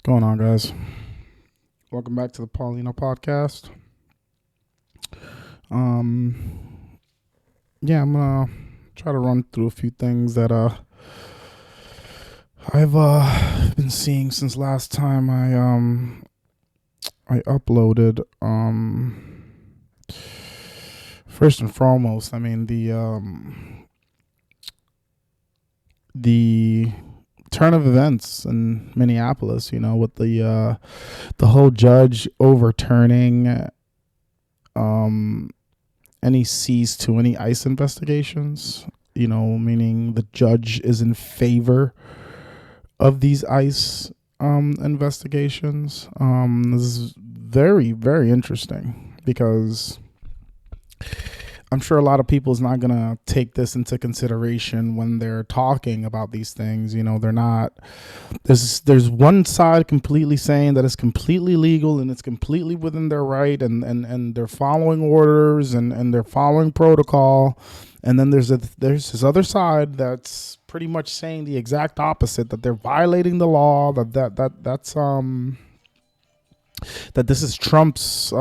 Going on, guys? Welcome back to the Paulino podcast. Yeah, I'm gonna try to run through a few things that I've been seeing since last time I uploaded. First and foremost, I mean the turn of events in Minneapolis, with the whole judge overturning any cease to any ICE investigations, meaning the judge is in favor of these ICE investigations. This is very, very interesting because I'm sure a lot of people is not going to take this into consideration when they're talking about these things. They're not. There's one side completely saying that it's completely legal and it's completely within their right, and they're following orders and they're following protocol. And then there's this other side that's pretty much saying the exact opposite, that they're violating the law, that this is Trump's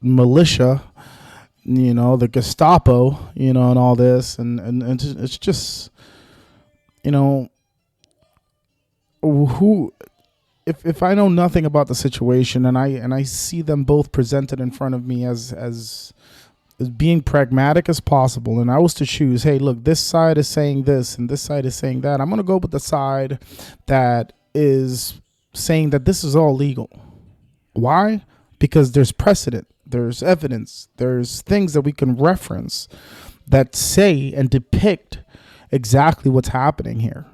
militia, the Gestapo, and all this, and it's just, who, if I know nothing about the situation and I see them both presented in front of me as being pragmatic as possible, and I was to choose, hey, look, this side is saying this and this side is saying that, I'm going to go with the side that is saying that this is all legal. Why? Because there's precedent. There's evidence. There's things that we can reference that say and depict exactly what's happening here.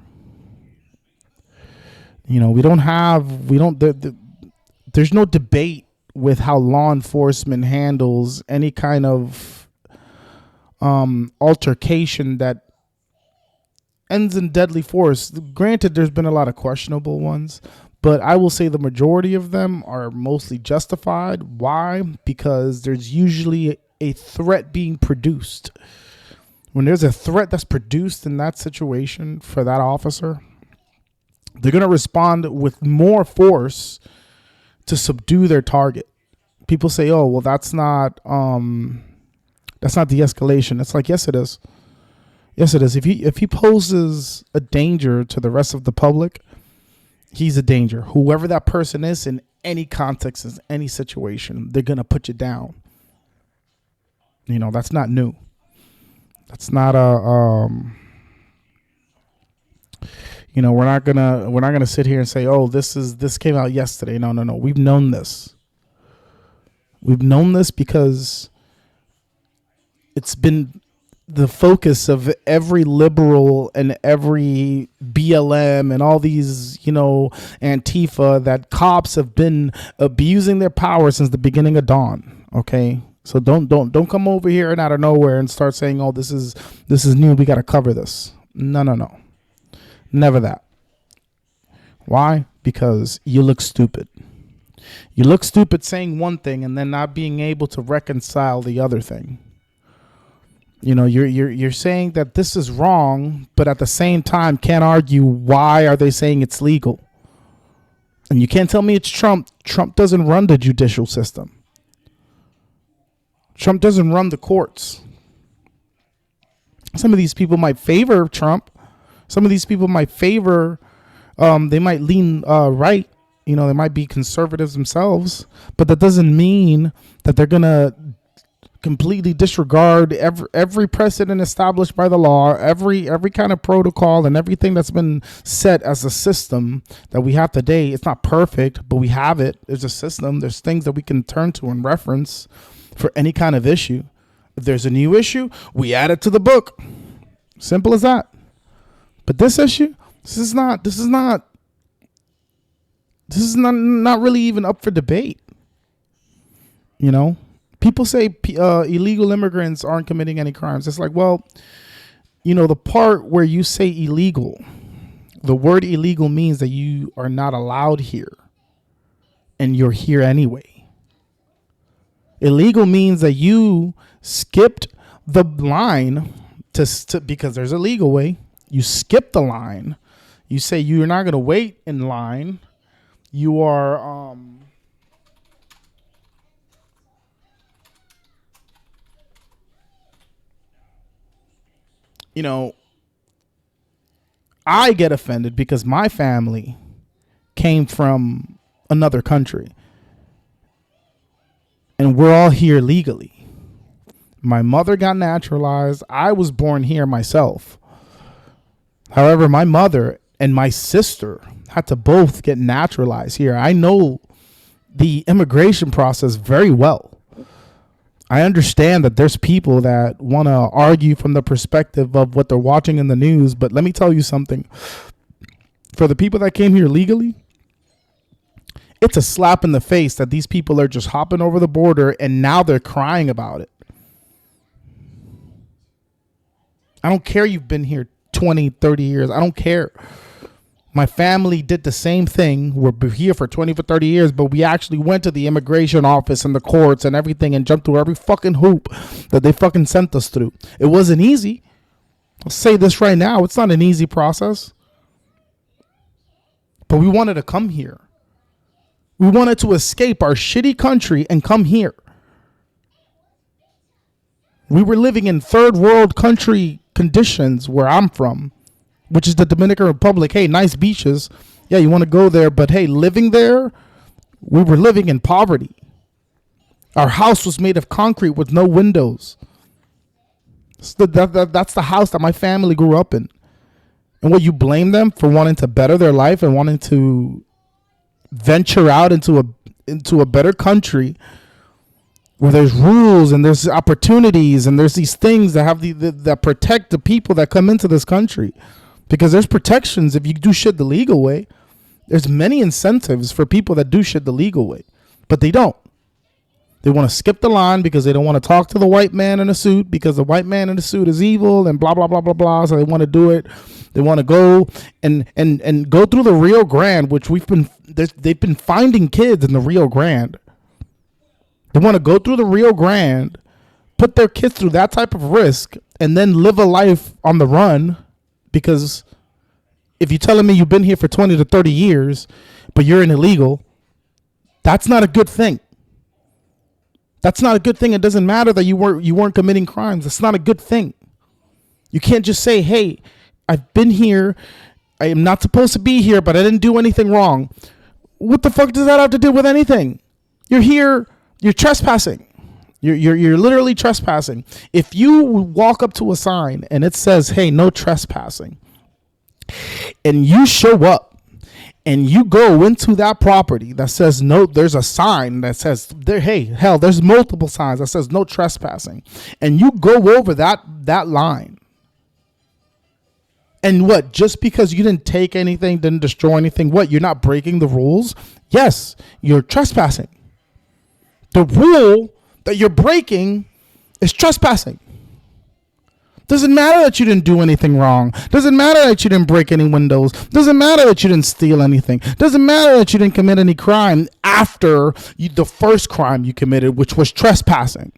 There's no debate with how law enforcement handles any kind of altercation that ends in deadly force. Granted, there's been a lot of questionable ones, but I will say the majority of them are mostly justified. Why? Because there's usually a threat being produced. When there's a threat that's produced in that situation for that officer, they're going to respond with more force to subdue their target. People say, "Oh, well, that's not de-escalation." It's like, yes, it is. Yes, it is. If he poses a danger to the rest of the public, he's a danger. Whoever that person is, in any context, in any situation, they're going to put you down. That's not new. That's not we're not gonna sit here and say, oh, this came out yesterday. No. We've known this. We've known this because it's been the focus of every liberal and every BLM and all these, Antifa, that cops have been abusing their power since the beginning of dawn. Okay. So don't come over here and out of nowhere and start saying, oh, this is new. We got to cover this. No. Never that. Why? Because you look stupid. You look stupid saying one thing and then not being able to reconcile the other thing. You're saying that this is wrong, but at the same time can't argue why are they saying it's legal. And you can't tell me it's Trump. Trump doesn't run the judicial system. Trump doesn't run the courts. Some of these people might favor Trump. Some of these people might favor, they might lean right. They might be conservatives themselves, but that doesn't mean that they're going to completely disregard every precedent established by the law, every kind of protocol and everything that's been set as a system that we have today. It's not perfect, but we have it. There's a system. There's things that we can turn to and reference for any kind of issue. If there's a new issue, we add it to the book. Simple as that. But this issue, this is not really even up for debate. People say illegal immigrants aren't committing any crimes. It's like, well, the part where you say illegal, the word illegal means that you are not allowed here and you're here anyway. Illegal means that you skipped the line to because there's a legal way. You skip the line. You say you're not going to wait in line. You are, you know, I get offended because my family came from another country and we're all here legally. My mother got naturalized. I was born here myself. However, my mother and my sister had to both get naturalized here. I know the immigration process very well. I understand that there's people that want to argue from the perspective of what they're watching in the news, but let me tell you something. For the people that came here legally, it's a slap in the face that these people are just hopping over the border and now they're crying about it. I don't care you've been here 20, 30 years. I don't care. My family did the same thing. We're here for 20, for 30 years, but we actually went to the immigration office and the courts and everything and jumped through every fucking hoop that they fucking sent us through. It wasn't easy. I'll say this right now. It's not an easy process. But we wanted to come here. We wanted to escape our shitty country and come here. We were living in third world country conditions where I'm from, which is the Dominican Republic. Hey, nice beaches. Yeah, you want to go there. But hey, living there, we were living in poverty. Our house was made of concrete with no windows. That's the house that my family grew up in. And what, you blame them for wanting to better their life and wanting to venture out into a better country where there's rules and there's opportunities and there's these things that have that protect the people that come into this country. Because there's protections if you do shit the legal way. There's many incentives for people that do shit the legal way, but they don't. They want to skip the line because they don't want to talk to the white man in a suit because the white man in the suit is evil and blah, blah, blah, blah, blah. So they want to do it. They want to go and go through the Rio Grande, which they've been finding kids in the Rio Grande. They want to go through the Rio Grande, put their kids through that type of risk, and then live a life on the run. Because if you're telling me you've been here for 20 to 30 years, but you're an illegal, that's not a good thing. That's not a good thing. It doesn't matter that you weren't committing crimes. That's not a good thing. You can't just say, hey, I've been here. I am not supposed to be here, but I didn't do anything wrong. What the fuck does that have to do with anything? You're here. You're trespassing. You're literally trespassing. If you walk up to a sign and it says, hey, no trespassing, and you show up and you go into that property that says no, there's a sign that says there, hey, hell, there's multiple signs that says no trespassing, and you go over that line. And what, just because you didn't take anything, didn't destroy anything, what, you're not breaking the rules? Yes, you're trespassing. The rule that you're breaking is trespassing. Doesn't matter that you didn't do anything wrong. Doesn't matter that you didn't break any windows. Doesn't matter that you didn't steal anything. Doesn't matter that you didn't commit any crime after the first crime you committed, which was trespassing.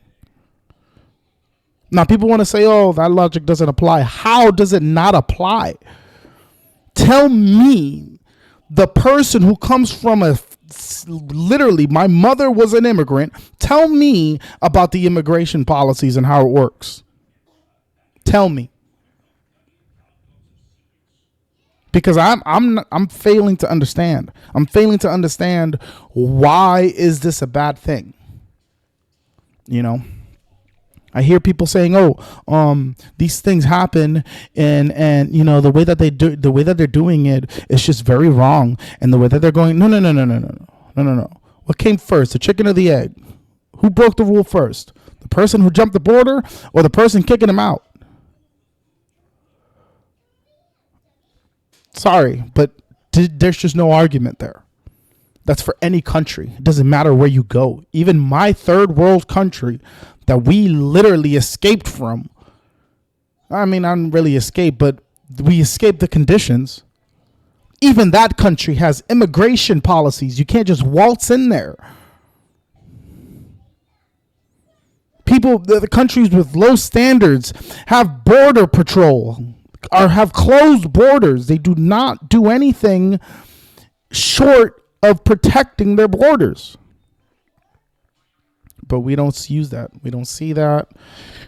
Now, people want to say, oh, that logic doesn't apply. How does it not apply? Tell me, the person who comes from literally, my mother was an immigrant. Tell me about the immigration policies and how it works. Tell me. Because I'm failing to understand. I'm failing to understand, why is this a bad thing? You know, I hear people saying, "Oh, these things happen, and you know the way that they're doing it is just very wrong, and the way that they're going, no. What came first, the chicken or the egg? Who broke the rule first? The person who jumped the border, or the person kicking them out?" Sorry, but there's just no argument there. That's for any country. It doesn't matter where you go. Even my third world country that we literally escaped from. I mean, I didn't really escape, but we escaped the conditions. Even that country has immigration policies. You can't just waltz in there. People, the countries with low standards have border patrol or have closed borders. They do not do anything short of protecting their borders. But we don't use that. We don't see that.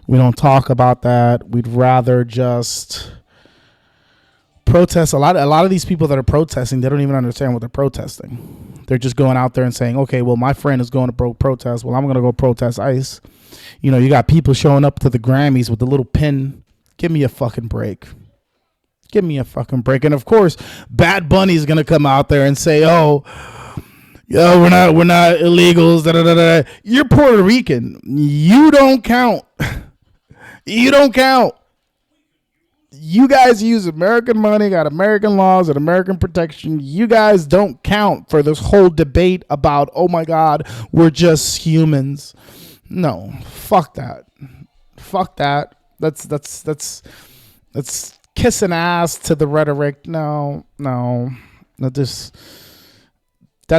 We don't talk about that. We'd rather just protest. A lot of these people that are protesting, they don't even understand what they're protesting. They're just going out there and saying, okay, well, my friend is going to protest. Well, I'm going to go protest ICE. You know, you got people showing up to the Grammys with the little pin. Give me a fucking break. Give me a fucking break. And of course, Bad Bunny is going to come out there and say, oh, yo, we're not illegals. Da, da, da, da. You're Puerto Rican. You don't count. You don't count. You guys use American money, got American laws and American protection. You guys don't count for this whole debate about, oh my God, we're just humans. No, fuck that. Fuck that. That's kissing ass to the rhetoric. No. That's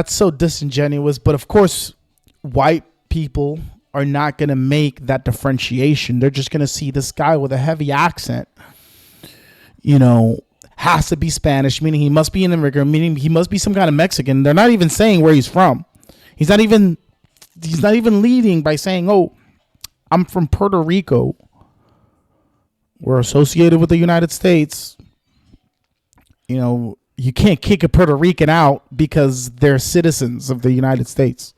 so disingenuous. But of course, white people are not going to make that differentiation. They're just going to see this guy with a heavy accent, you know, has to be Spanish, meaning he must be an immigrant, meaning he must be some kind of Mexican. They're not even saying where he's from. He's not even leading by saying, oh, I'm from Puerto Rico. We're associated with the United States. You know, you can't kick a Puerto Rican out because they're citizens of the United States.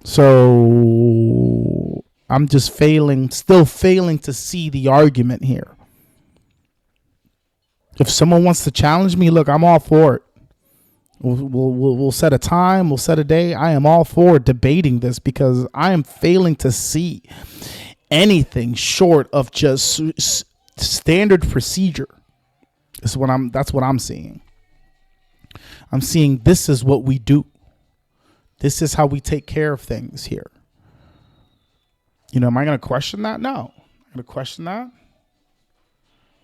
So I'm just still failing to see the argument here. If someone wants to challenge me, look, I'm all for it. We'll set a time, we'll set a day. I am all for debating this because I am failing to see anything short of just standard procedure. That's what I'm seeing. I'm seeing this is what we do. This is how we take care of things here. You know, am I going to question that? No. I'm going to question that.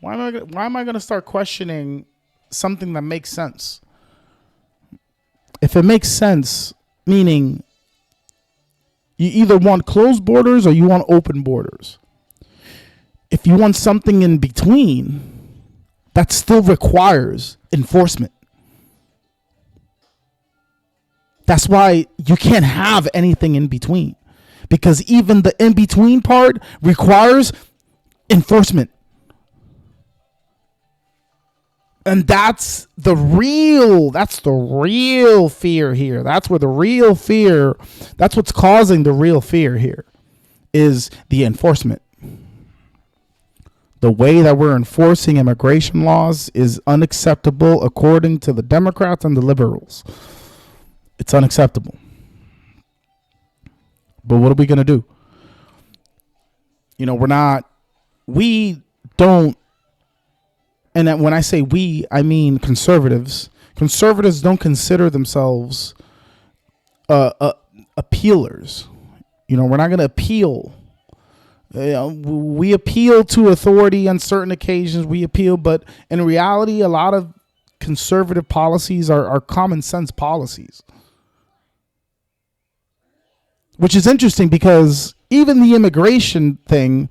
Why am I going to start questioning something that makes sense? If it makes sense, meaning you either want closed borders or you want open borders. If you want something in between, that still requires enforcement. That's why you can't have anything in between, because even the in between part requires enforcement. And that's the real fear here. That's what's causing the real fear here is the enforcement. The way that we're enforcing immigration laws is unacceptable according to the Democrats and the liberals. It's unacceptable. But what are we going to do? You know, we don't, and when I say we, I mean conservatives. Conservatives don't consider themselves appealers. You know, we're not going to appeal. We appeal to authority on certain occasions. We appeal, but in reality, a lot of conservative policies are common sense policies. Which is interesting because even the immigration thing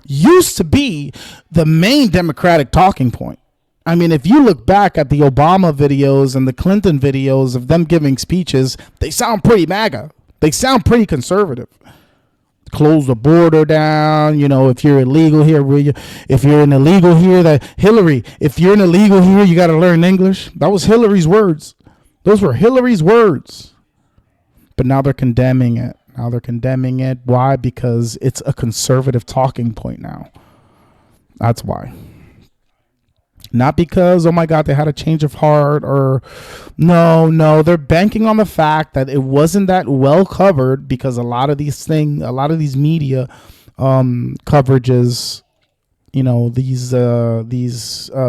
used to be the main Democratic talking point. I mean, if you look back at the Obama videos and the Clinton videos of them giving speeches, they sound pretty MAGA. They sound pretty conservative. Close the border down. You know, if you're illegal here, if you're an illegal here, if you're an illegal here, you got to learn English. That was Hillary's words. Those were Hillary's words. But now they're condemning it. Why? Because it's a conservative talking point now. That's why. Not because, oh my God, they had a change of heart or no, they're banking on the fact that it wasn't that well covered because a lot of these media coverages, you know, these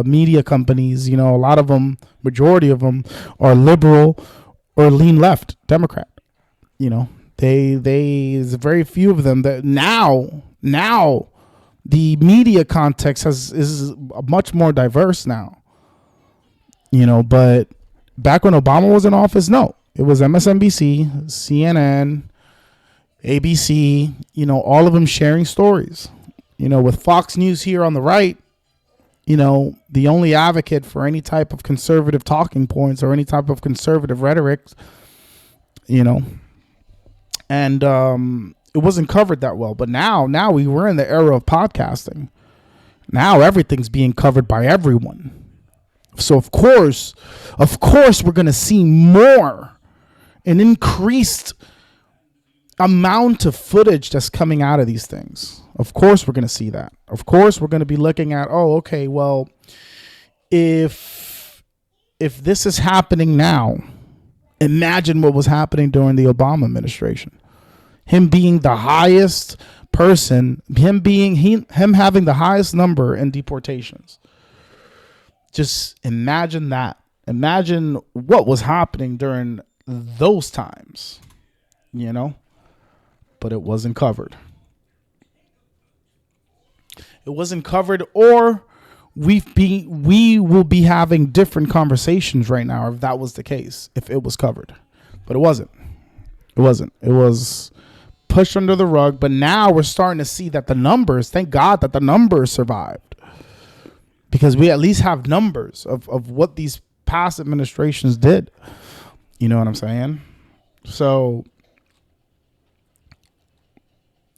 media companies, you know, a lot of them, majority of them are liberal or lean left Democrat, you know. There's very few of them that now the media context is much more diverse now, you know, but back when Obama was in office, no, it was MSNBC, CNN, ABC, you know, all of them sharing stories, you know, with Fox News here on the right, the only advocate for any type of conservative talking points or any type of conservative rhetoric, you know, and it wasn't covered that well. But now we were in the era of podcasting. Now everything's being covered by everyone. So of course, we're going to see an increased amount of footage that's coming out of these things. Of course, we're going to see that. Of course, we're going to be looking at, oh, okay, well, if this is happening now, imagine what was happening during the Obama administration. Him being the highest person, him having the highest number in deportations. Just imagine that. Imagine what was happening during those times, but it wasn't covered. It wasn't covered, or we will be having different conversations right now if that was the case, if it was covered. But it wasn't. It was pushed under the rug, but now we're starting to see that the numbers, thank God that the numbers survived. Because we at least have numbers of what these past administrations did. You know what I'm saying? So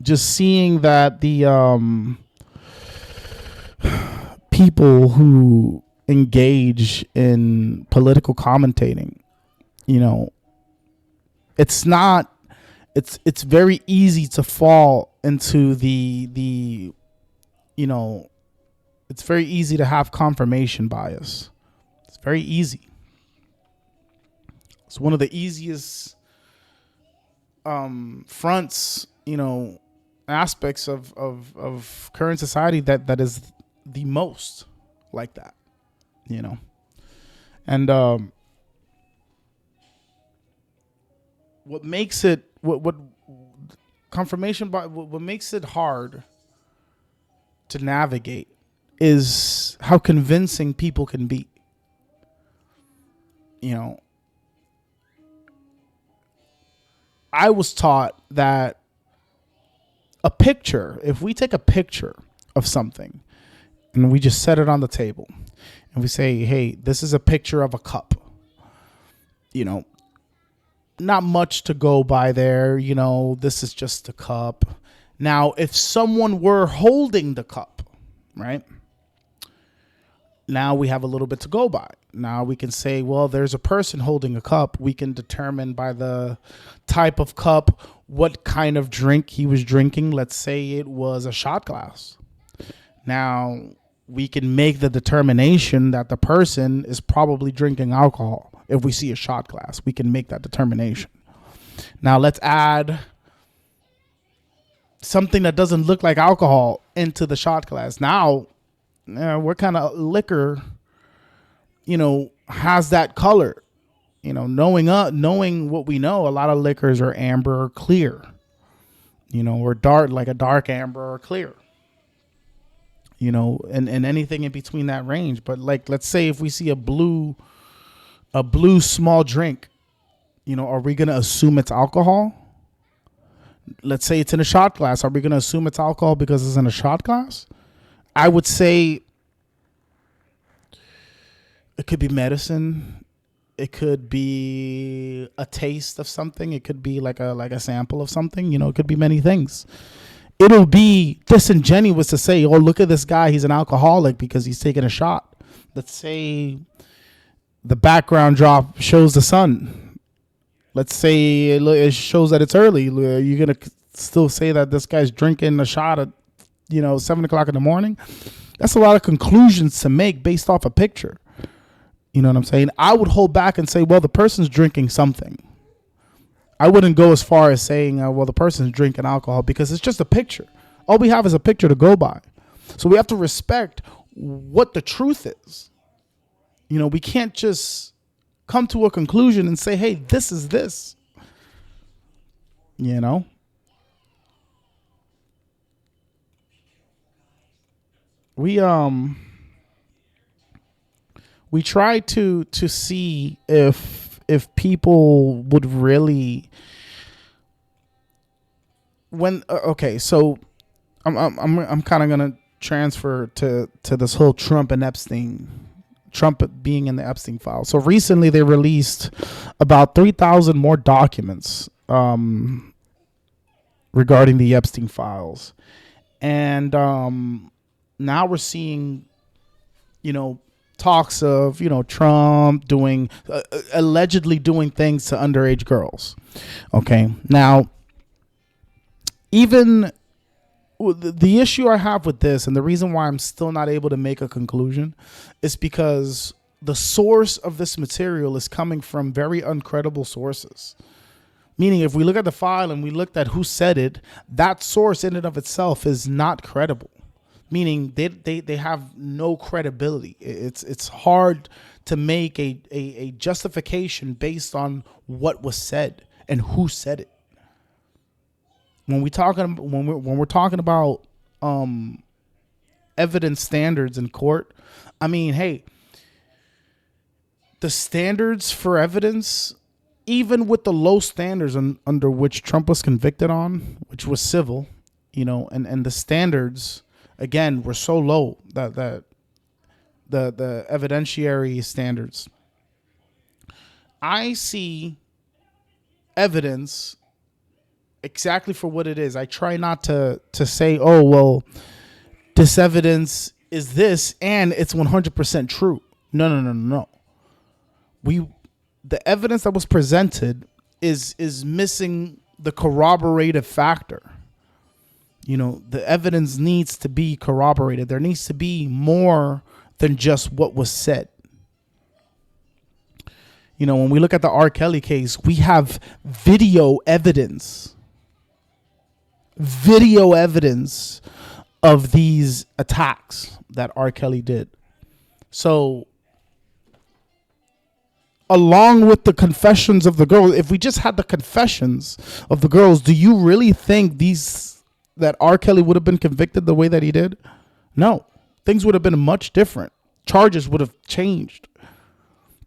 just seeing that the people who engage in political commentating, it's very easy to fall into the it's very easy to have confirmation bias. It's very easy. It's one of the easiest fronts, aspects of current society that is the most like that, and what makes it what confirmation bias, what makes it hard to navigate is how convincing people can be. I was taught that if we take a picture of something and we just set it on the table and we say, hey, this is a picture of a cup, not much to go by there, this is just a cup. Now, if someone were holding the cup, right? Now we have a little bit to go by. Now we can say, well, there's a person holding a cup. We can determine by the type of cup what kind of drink he was drinking. Let's say it was a shot glass. Now we can make the determination that the person is probably drinking alcohol. If we see a shot glass, we can make that determination. Now let's add something that doesn't look like alcohol into the shot glass. Now, what kind of liquor, has that color? Knowing what we know, a lot of liquors are amber or clear, or dark, like a dark amber or clear, and anything in between that range. But like, let's say if we see a blue small drink, are we going to assume it's alcohol? Let's say it's in a shot glass. Are we going to assume it's alcohol because it's in a shot glass? I would say it could be medicine. It could be a taste of something. It could be like a sample of something. It could be many things. It'll be disingenuous to say, oh, look at this guy. He's an alcoholic because he's taking a shot. Let's say the background drop shows the sun. Let's say it shows that it's early. You're going to still say that this guy's drinking a shot at 7 o'clock in the morning? That's a lot of conclusions to make based off a picture. You know what I'm saying? I would hold back and say, well, the person's drinking something. I wouldn't go as far as saying, well, the person's drinking alcohol, because it's just a picture. All we have is a picture to go by. So we have to respect what the truth is. We can't just come to a conclusion and say, hey, this is this. We try to see if people would really so I'm kind of gonna transfer to this whole Trump and Epstein. Trump being in the Epstein file. So recently they released about 3,000 more documents regarding the Epstein files. And now we're seeing, talks of, Trump doing, allegedly doing things to underage girls. Okay. Now, even the issue I have with this, and the reason why I'm still not able to make a conclusion, is because the source of this material is coming from very uncredible sources. Meaning, if we look at the file and we looked at who said it, that source in and of itself is not credible. Meaning, they have no credibility. It's hard to make a justification based on what was said and who said it. When we're talking about evidence standards in court, I mean, hey, the standards for evidence, even with the low standards under which Trump was convicted on, which was civil, and the standards again were so low that the evidentiary standards. I see evidence exactly for what it is. I try not to say, oh, well, this evidence is this and it's 100% true. No. The evidence that was presented is missing the corroborative factor. The evidence needs to be corroborated. There needs to be more than just what was said. When we look at the R. Kelly case, we have video evidence of these attacks that R. Kelly did. So, along with the confessions of the girls, if we just had the confessions of the girls, do you really think that R. Kelly would have been convicted the way that he did? No. Things would have been much different. Charges would have changed.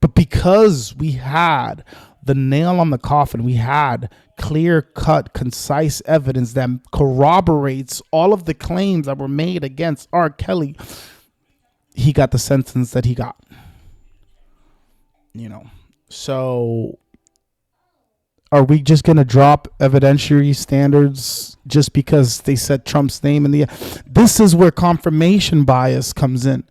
But because we had the nail on the coffin, we had clear-cut, concise evidence that corroborates all of the claims that were made against R. Kelly, he got the sentence that he got. So are we just going to drop evidentiary standards just because they said Trump's name in the... This is where confirmation bias comes in.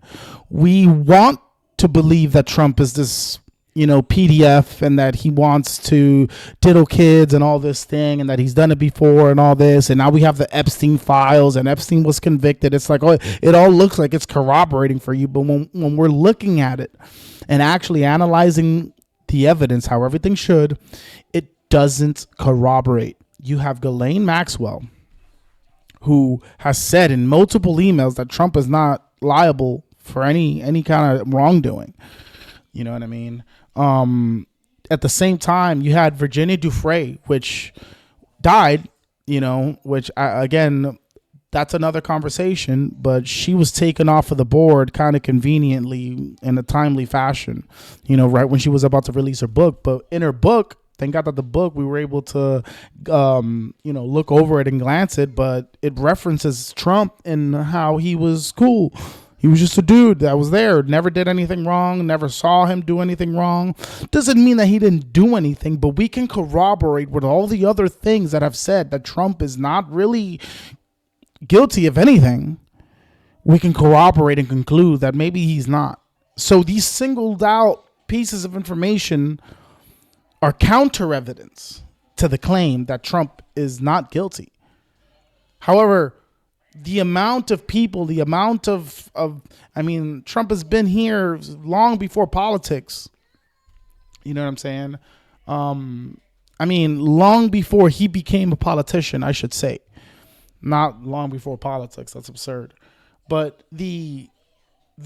We want to believe that Trump is this, PDF, and that he wants to diddle kids and all this thing, and that he's done it before and all this. And now we have the Epstein files, and Epstein was convicted. It's like, oh, it all looks like it's corroborating for you. But when we're looking at it and actually analyzing the evidence, how everything should, it doesn't corroborate. You have Ghislaine Maxwell, who has said in multiple emails that Trump is not liable for any kind of wrongdoing. You know what I mean? At the same time, you had Virginia Giuffre, which died, which again, that's another conversation, but she was taken off of the board kind of conveniently in a timely fashion, right when she was about to release her book. But in her book, thank God that the book, we were able to, look over it and glance it, but it references Trump and how he was cool. He was just a dude that was there, never did anything wrong, never saw him do anything wrong. Doesn't mean that he didn't do anything, but we can corroborate with all the other things that have said that Trump is not really guilty of anything. We can corroborate and conclude that maybe he's not. So these singled out pieces of information are counter evidence to the claim that Trump is not guilty. However, the amount of people, Trump has been here long before politics. You know what I'm saying? Long before he became a politician, I should say. Not long before politics. That's absurd. But the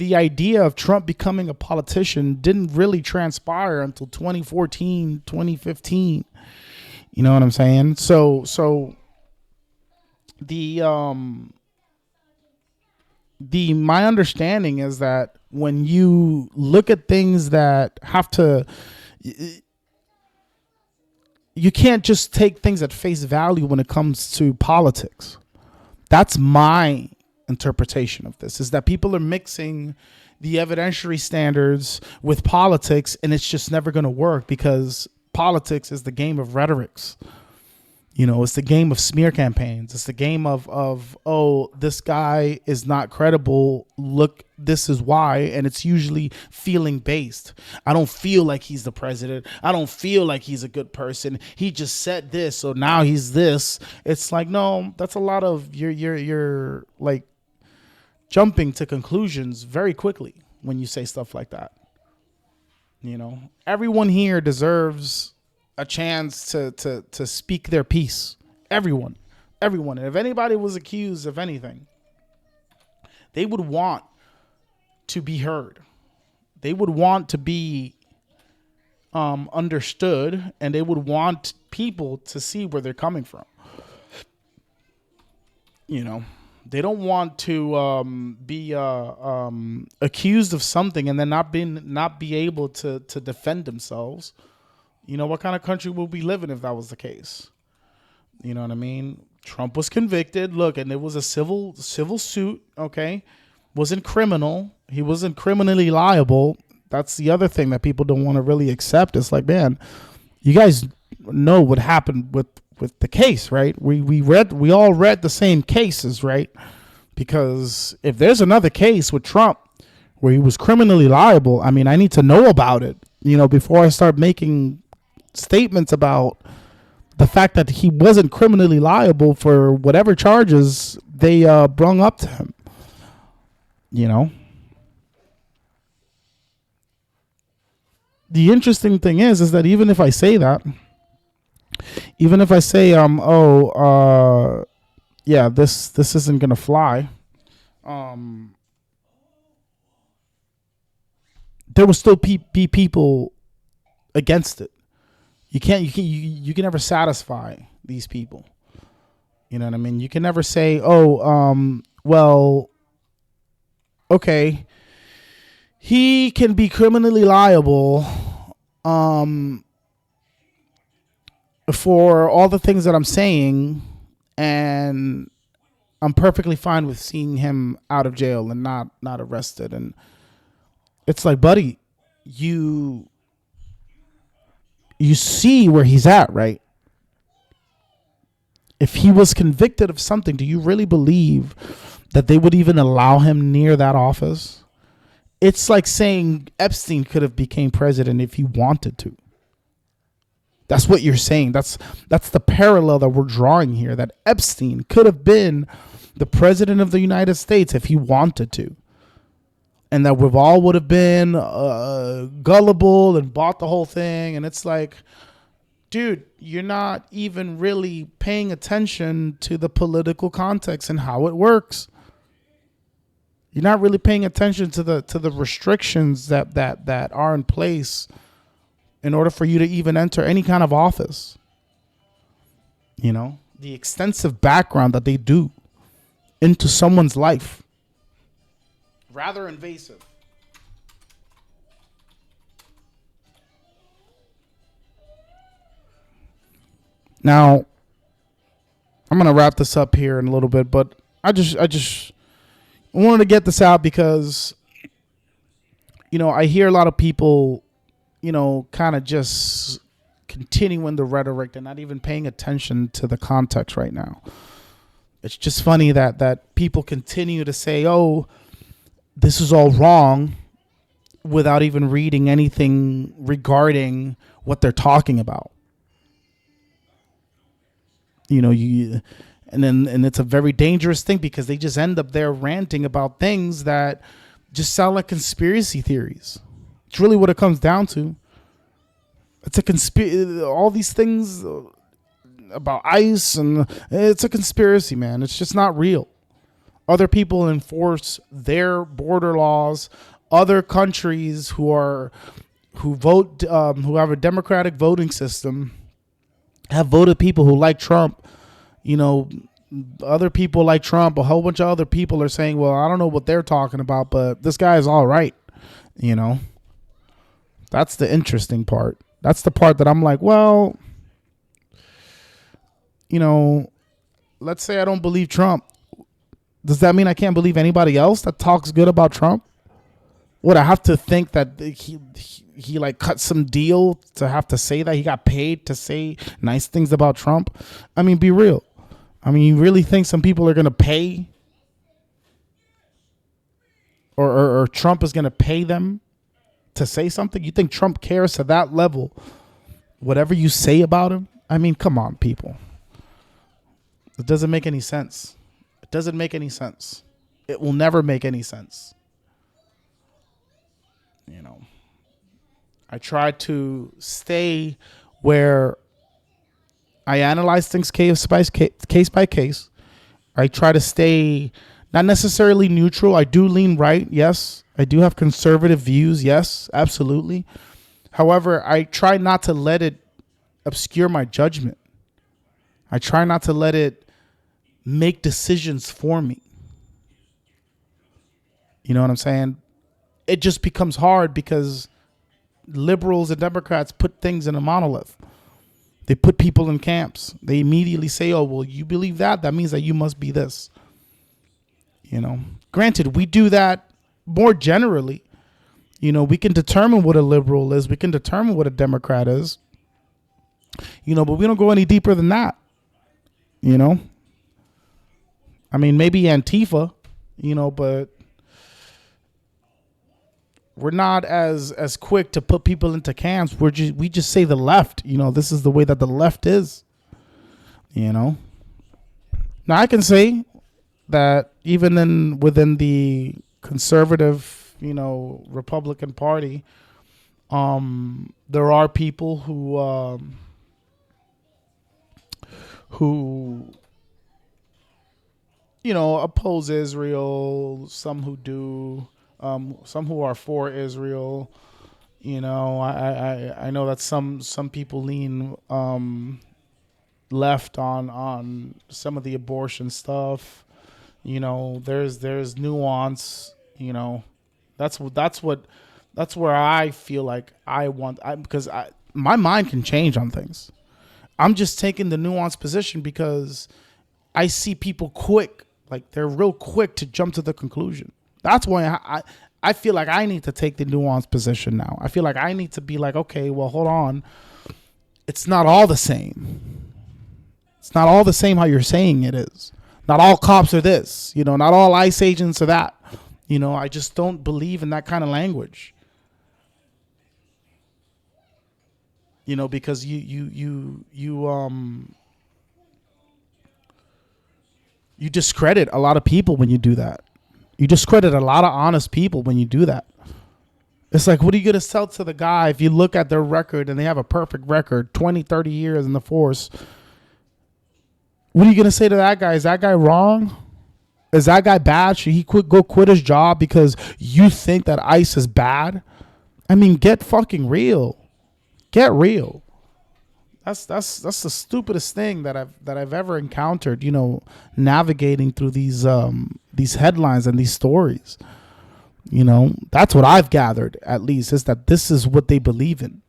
idea of Trump becoming a politician didn't really transpire until 2014, 2015. You know what I'm saying? So my understanding is that when you look at things that have to, you can't just take things at face value when it comes to politics. That's my interpretation of this, is that people are mixing the evidentiary standards with politics, and it's just never going to work because politics is the game of rhetorics. It's the game of smear campaigns. It's the game of oh, this guy is not credible. Look, this is why. And it's usually feeling based. I don't feel like he's the president. I don't feel like he's a good person. He just said this, so now he's this. It's like, no, that's a lot of you're like jumping to conclusions very quickly when you say stuff like that. Everyone here deserves a chance to speak their piece. Everyone. And if anybody was accused of anything, they would want to be heard. They would want to be understood, and they would want people to see where they're coming from. They don't want to be accused of something and then not be able to defend themselves. What kind of country would we live in if that was the case? You know what I mean? Trump was convicted. Look, and it was a civil suit. Okay, wasn't criminal. He wasn't criminally liable. That's the other thing that people don't want to really accept. It's like, man, you guys know what happened with the case, right? We all read the same cases, right? Because if there's another case with Trump where he was criminally liable, I mean, I need to know about it, before I start making statements about the fact that he wasn't criminally liable for whatever charges they brung up to him. The interesting thing is that even if I say that, even if I say yeah, this isn't gonna fly, there will still be people against it. You can never satisfy these people. You know what I mean? You can never say, well, okay, he can be criminally liable for all the things that I'm saying, and I'm perfectly fine with seeing him out of jail and not arrested. And it's like, buddy, you see where he's at, right? If he was convicted of something, do you really believe that they would even allow him near that office? It's like saying Epstein could have became president if he wanted to. That's what you're saying. That's the parallel that we're drawing here, that Epstein could have been the president of the United States if he wanted to. And that we all would have been gullible and bought the whole thing. And it's like, dude, you're not even really paying attention to the political context and how it works. You're not really paying attention to the restrictions that are in place in order for you to even enter any kind of office. The extensive background that they do into someone's life. Rather invasive. Now, I'm going to wrap this up here in a little bit, but I just wanted to get this out because, I hear a lot of people, kind of just continuing the rhetoric. They're not even paying attention to the context right now. It's just funny that people continue to say, oh, this is all wrong, without even reading anything regarding what they're talking about. And it's a very dangerous thing because they just end up there ranting about things that just sound like conspiracy theories. It's really what it comes down to. It's a all these things about ICE, and it's a conspiracy, man. It's just not real. Other people enforce their border laws. Other countries who vote, who have a democratic voting system, have voted people who like Trump. Other people like Trump. A whole bunch of other people are saying, well, I don't know what they're talking about, but this guy is all right. That's the interesting part. That's the part that I'm like, well, let's say I don't believe Trump. Does that mean I can't believe anybody else that talks good about Trump? Would I have to think that he like cut some deal to have to say that he got paid to say nice things about Trump? I mean, be real. I mean, you really think some people are going to pay or Trump is going to pay them to say something? You think Trump cares to that level? Whatever you say about him? I mean, come on, people. It doesn't make any sense. It doesn't make any sense. It will never make any sense. You know, I try to stay where I analyze things case by case. I try to stay not necessarily neutral. I do lean right. Yes. I do have conservative views. Yes, absolutely. However, I try not to let it obscure my judgment. I try not to let it make decisions for me. You know what I'm saying? It just becomes hard because liberals and Democrats put things in a monolith. They put people in camps. They immediately say, oh, well, you believe that? That means that you must be this. You know, granted, we do that more generally. You know, we can determine what a liberal is. We can determine what a Democrat is. You know, but we don't go any deeper than that. You know, I mean, maybe Antifa, you know, but we're not as quick to put people into camps. We just say the left. You know, this is the way that the left is. You know. Now I can say that even within the conservative, you know, Republican Party, there are people who you know oppose Israel. Some who do. Some who are for Israel, you know, I know that some people lean left on some of the abortion stuff. You know, there's nuance. You know, that's where I feel like because my mind can change on things. I'm just taking the nuanced position because I see people quick, like they're real quick to jump to the conclusion. That's why I feel like I need to take the nuanced position now. I feel like I need to be like, okay, well, hold on. It's not all the same. It's not all the same how you're saying it is. Not all cops are this. You know, not all ICE agents are that. You know, I just don't believe in that kind of language. You know, because you discredit a lot of people when you do that. You discredit a lot of honest people when you do that. It's like, what are you going to sell to the guy if you look at their record and they have a perfect record, 20, 30 years in the force? What are you going to say to that guy? Is that guy wrong? Is that guy bad? Should he go quit his job because you think that ICE is bad? I mean, get fucking real. Get real. That's the stupidest thing that I've ever encountered, you know, navigating through these headlines and these stories. You know, that's what I've gathered, at least, is that this is what they believe in.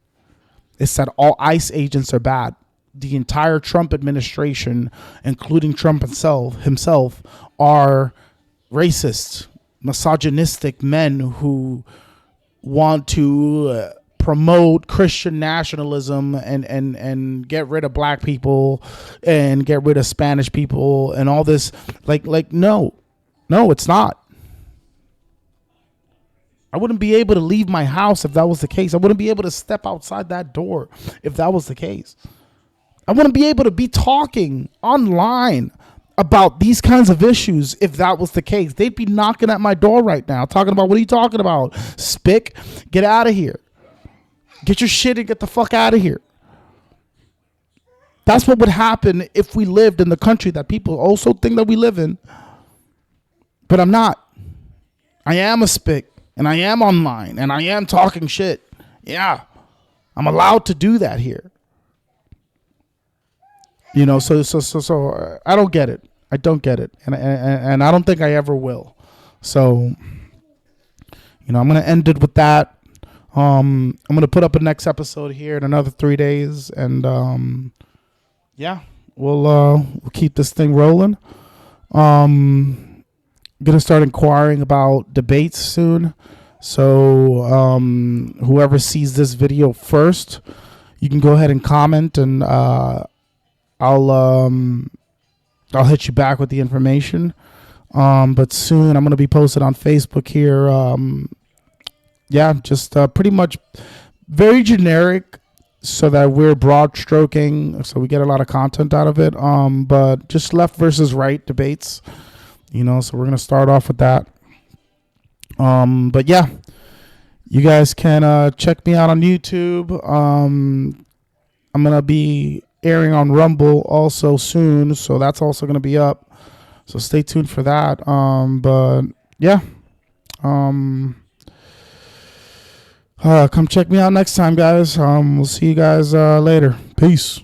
It's that all ICE agents are bad. The entire Trump administration, including Trump himself are racist, misogynistic men who want to promote Christian nationalism and get rid of black people and get rid of Spanish people and all this. Like no, it's not. I wouldn't be able to leave my house if that was the case. I wouldn't be able to step outside that door if that was the case. I wouldn't be able to be talking online about these kinds of issues if that was the case. They'd be knocking at my door right now talking about, what are you talking about? Spick, get out of here. Get your shit and get the fuck out of here. That's what would happen if we lived in the country that people also think that we live in. But I'm not. I am a spick, and I am online, and I am talking shit. Yeah, I'm allowed to do that here. You know, so I don't get it. I don't get it, and I don't think I ever will. So, you know, I'm gonna end it with that. I'm gonna put up a next episode here in another 3 days, and yeah, we'll keep this thing rolling. gonna start inquiring about debates soon. So whoever sees this video first, you can go ahead and comment, and I'll I'll hit you back with the information. But soon I'm gonna be posted on Facebook here. Yeah, just pretty much very generic, so that we're broad stroking, so we get a lot of content out of it. But just left versus right debates, so we're gonna start off with that. But yeah, you guys can check me out on YouTube. I'm gonna be airing on Rumble also soon, so that's also gonna be up. So stay tuned for that. But yeah, come check me out next time, guys. We'll see you guys later. Peace.